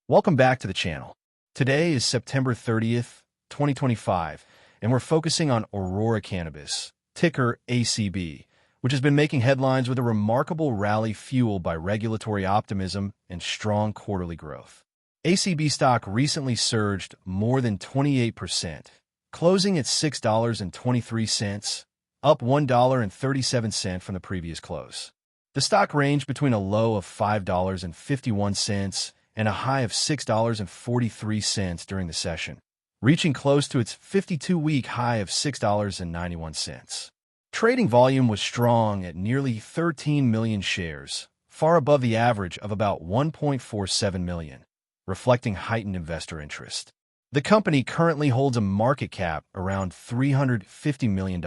Welcome back to the channel. Today is September 30th, 2025, and we're focusing on Aurora Cannabis, ticker ACB, which has been making headlines with a remarkable rally fueled by regulatory optimism and strong quarterly growth. ACB stock recently surged more than 28%, closing at $6.23, up $1.37 from the previous close. The stock ranged between a low of $5.51 and a high of $6.43 during the session, reaching close to its 52-week high of $6.91. Trading volume was strong at nearly 13 million shares, far above the average of about 1.47 million, reflecting heightened investor interest. The company currently holds a market cap around $350 million.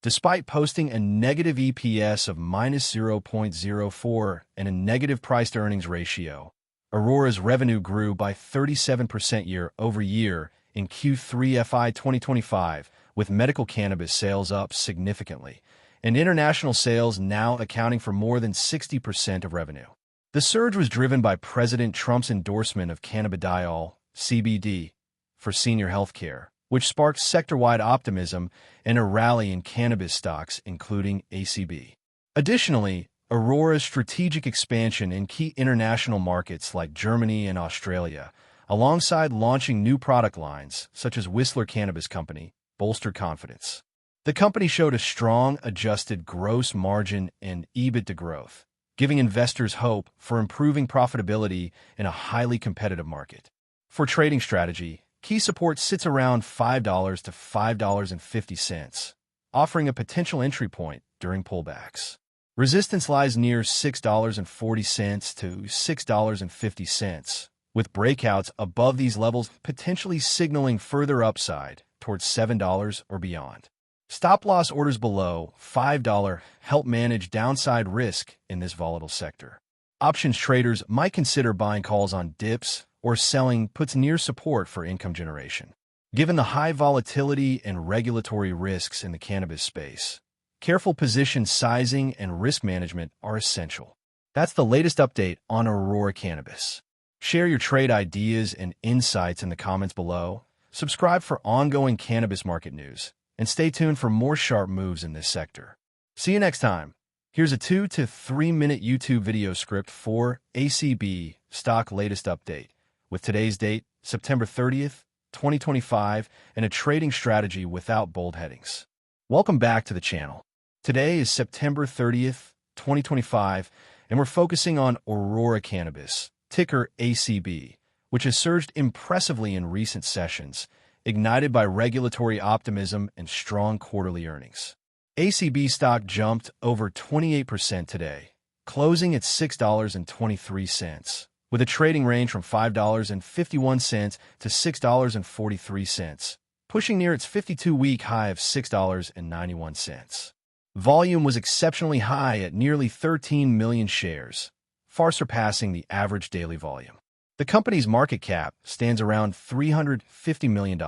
Despite posting a negative EPS of minus 0.04 and a negative price-to-earnings ratio, Aurora's revenue grew by 37% year-over-year in Q3 FY 2025, with medical cannabis sales up significantly, and international sales now accounting for more than 60% of revenue. The surge was driven by President Trump's endorsement of cannabidiol, CBD, for senior healthcare, which sparked sector-wide optimism and a rally in cannabis stocks, including ACB. Additionally, Aurora's strategic expansion in key international markets like Germany and Australia, alongside launching new product lines such as Whistler Cannabis Company, bolstered confidence. The company showed a strong adjusted gross margin and EBITDA growth, giving investors hope for improving profitability in a highly competitive market. For trading strategy, key support sits around $5 to $5.50, offering a potential entry point during pullbacks. Resistance lies near $6.40 to $6.50, with breakouts above these levels potentially signaling further upside towards $7 or beyond. Stop-loss orders below $5 help manage downside risk in this volatile sector. Options traders might consider buying calls on dips or selling puts near support for income generation. Given the high volatility and regulatory risks in the cannabis space, careful position sizing and risk management are essential. That's the latest update on Aurora Cannabis. Share your trade ideas and insights in the comments below. Subscribe for ongoing cannabis market news, and stay tuned for more sharp moves in this sector. See you next time. Here's a 2 to 3 minute YouTube video script for ACB stock latest update, with today's date, September 30th, 2025, and a trading strategy without bold headings. Welcome back to the channel. Today is September 30th, 2025, and we're focusing on Aurora Cannabis, ticker ACB, which has surged impressively in recent sessions, ignited by regulatory optimism and strong quarterly earnings. ACB stock jumped over 28% today, closing at $6.23, with a trading range from $5.51 to $6.43, pushing near its 52-week high of $6.91. Volume was exceptionally high at nearly 13 million shares, far surpassing the average daily volume. The company's market cap stands around $350 million.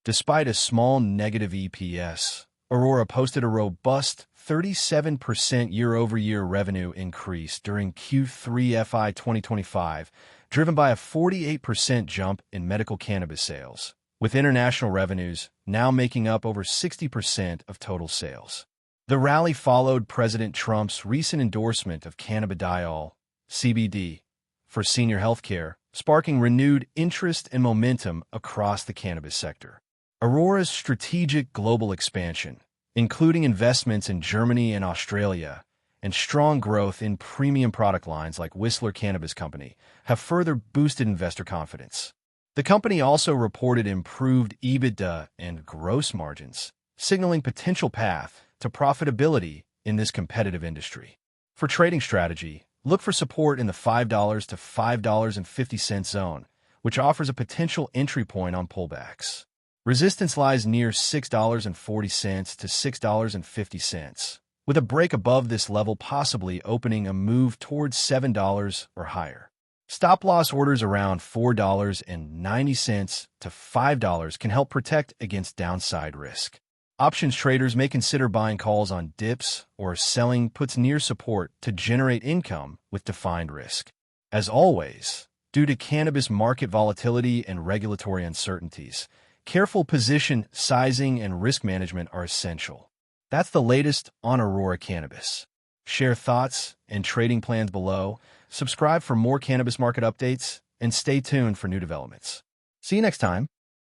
Despite a small negative EPS, Aurora posted a robust 37% year-over-year revenue increase during Q3 FY 2025, driven by a 48% jump in medical cannabis sales, with international revenues now making up over 60% of total sales. The rally followed President Trump's recent endorsement of cannabidiol, CBD, for senior healthcare, sparking renewed interest and momentum across the cannabis sector. Aurora's strategic global expansion, including investments in Germany and Australia, and strong growth in premium product lines like Whistler Cannabis Company, have further boosted investor confidence. The company also reported improved EBITDA and gross margins, signaling potential path to profitability in this competitive industry. For trading strategy, look for support in the $5 to $5.50 zone, which offers a potential entry point on pullbacks. Resistance lies near $6.40 to $6.50, with a break above this level possibly opening a move towards $7 or higher. Stop-loss orders around $4.90 to $5 can help protect against downside risk. Options traders may consider buying calls on dips or selling puts near support to generate income with defined risk. As always, Due to cannabis market volatility and regulatory uncertainties, careful position sizing and risk management are essential. That's the latest on Aurora Cannabis. Share thoughts and trading plans below, subscribe for more cannabis market updates, and stay tuned for new developments. See you next time.